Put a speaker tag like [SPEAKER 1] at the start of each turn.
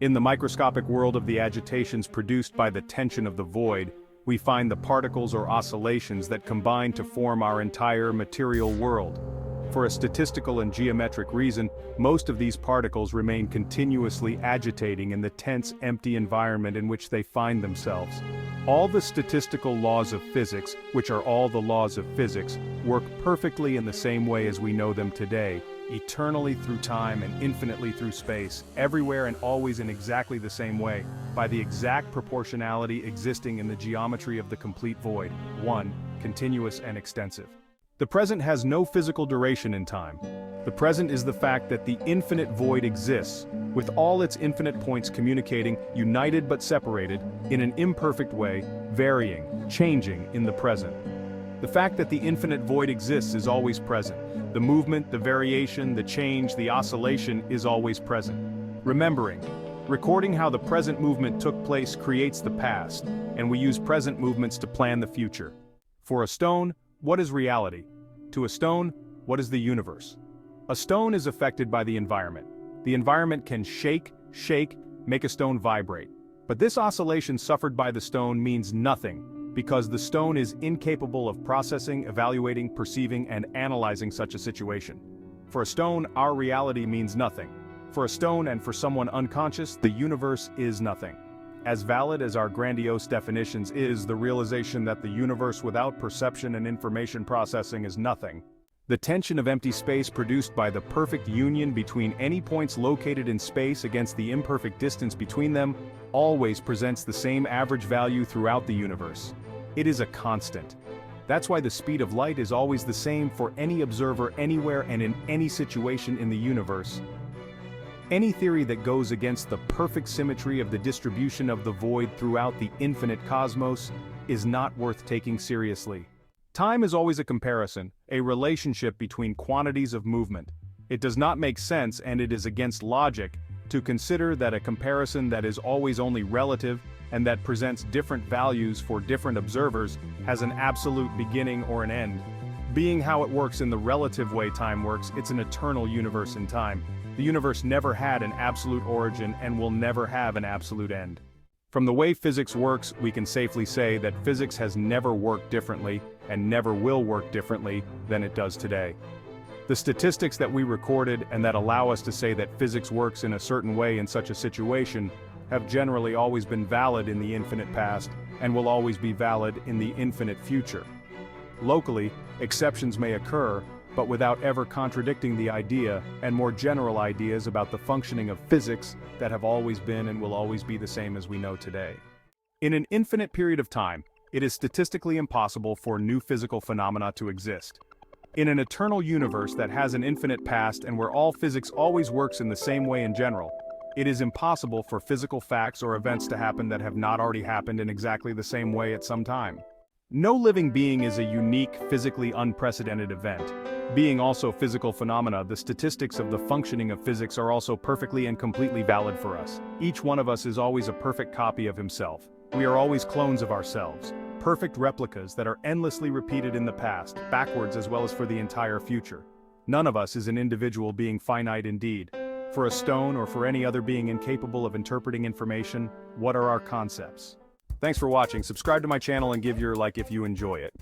[SPEAKER 1] In the microscopic world of the agitations produced by the tension of the void, we find the particles or oscillations that combine to form our entire material world. For a statistical and geometric reason, most of these particles remain continuously agitating in the tense, empty environment in which they find themselves. All the statistical laws of physics, which are all the laws of physics, work perfectly in the same way as we know them today, eternally through time and infinitely through space, everywhere and always in exactly the same way, by the exact proportionality existing in the geometry of the complete void, one, continuous and extensive. The present has no physical duration in time. The present is the fact that the infinite void exists, with all its infinite points communicating, united but separated, in an imperfect way, varying, changing in the present. The fact that the infinite void exists is always present. The movement, the variation, the change, the oscillation is always present. Remembering, recording how the present movement took place creates the past, and we use present movements to plan the future. For a stone, what is reality? To a stone, what is the universe? A stone is affected by the environment. The environment can shake, make a stone vibrate. But this oscillation suffered by the stone means nothing, because the stone is incapable of processing, evaluating, perceiving, and analyzing such a situation. For a stone, our reality means nothing. For a stone and for someone unconscious, the universe is nothing. As valid as our grandiose definitions is the realization that the universe without perception and information processing is nothing, the tension of empty space produced by the perfect union between any points located in space against the imperfect distance between them always presents the same average value throughout the universe. It is a constant. That's why the speed of light is always the same for any observer anywhere and in any situation in the universe. Any theory that goes against the perfect symmetry of the distribution of the void throughout the infinite cosmos is not worth taking seriously. Time is always a comparison, a relationship between quantities of movement. It does not make sense, and it is against logic, to consider that a comparison that is always only relative and that presents different values for different observers has an absolute beginning or an end. Being how it works in the relative way time works, it's an eternal universe in time. The universe never had an absolute origin and will never have an absolute end. From the way physics works, we can safely say that physics has never worked differently and never will work differently than it does today. The statistics that we recorded and that allow us to say that physics works in a certain way in such a situation have generally always been valid in the infinite past and will always be valid in the infinite future. Locally, exceptions may occur, but without ever contradicting the idea and more general ideas about the functioning of physics that have always been and will always be the same as we know today. In an infinite period of time, it is statistically impossible for new physical phenomena to exist. In an eternal universe that has an infinite past and where all physics always works in the same way in general, it is impossible for physical facts or events to happen that have not already happened in exactly the same way at some time. No living being is a unique, physically unprecedented event. Being also physical phenomena, the statistics of the functioning of physics are also perfectly and completely valid for us. Each one of us is always a perfect copy of himself. We are always clones of ourselves, perfect replicas that are endlessly repeated in the past, backwards as well as for the entire future. None of us is an individual being finite indeed. For a stone or for any other being incapable of interpreting information, what are our concepts? Thanks for watching. Subscribe to my channel and give your like if you enjoy it.